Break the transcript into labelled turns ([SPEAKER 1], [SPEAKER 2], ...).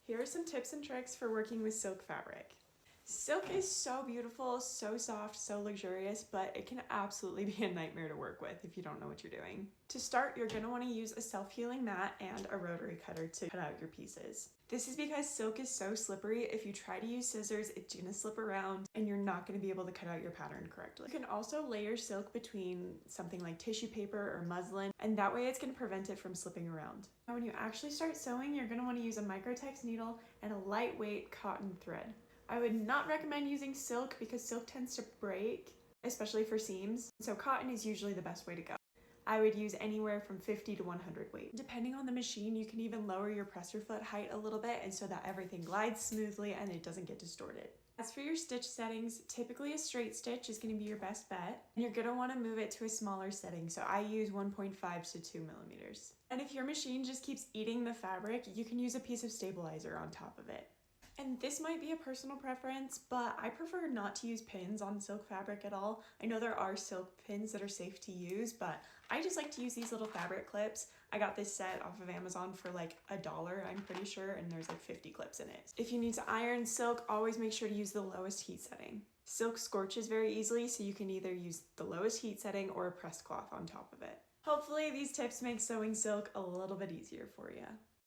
[SPEAKER 1] Here are some tips and tricks for working with silk fabric. Silk is so beautiful, so soft, so luxurious, but it can absolutely be a nightmare to work with if you don't know what you're doing. To start, you're going to want to use a self-healing mat and a rotary cutter to cut out your pieces. This is because silk is so slippery. If you try to use scissors, it's going to slip around and you're not going to be able to cut out your pattern correctly. You can also layer silk between something like tissue paper or muslin, and that way it's going to prevent it from slipping around. Now when you actually start sewing, you're going to want to use a Microtex needle and a lightweight cotton thread. I would not recommend using silk because silk tends to break, especially for seams, so cotton is usually the best way to go. I would use anywhere from 50 to 100 weight. Depending on the machine, you can even lower your presser foot height a little bit and so that everything glides smoothly and it doesn't get distorted. As for your stitch settings, typically a straight stitch is going to be your best bet. And you're going to want to move it to a smaller setting, so I use 1.5 to 2 millimeters. And if your machine just keeps eating the fabric, you can use a piece of stabilizer on top of it. And this might be a personal preference, but I prefer not to use pins on silk fabric at all. I know there are silk pins that are safe to use, but I just like to use these little fabric clips. I got this set off of Amazon for like $1, I'm pretty sure, and there's like 50 clips in it. If you need to iron silk, always make sure to use the lowest heat setting. Silk scorches very easily, so you can either use the lowest heat setting or a pressed cloth on top of it. Hopefully these tips make sewing silk a little bit easier for you.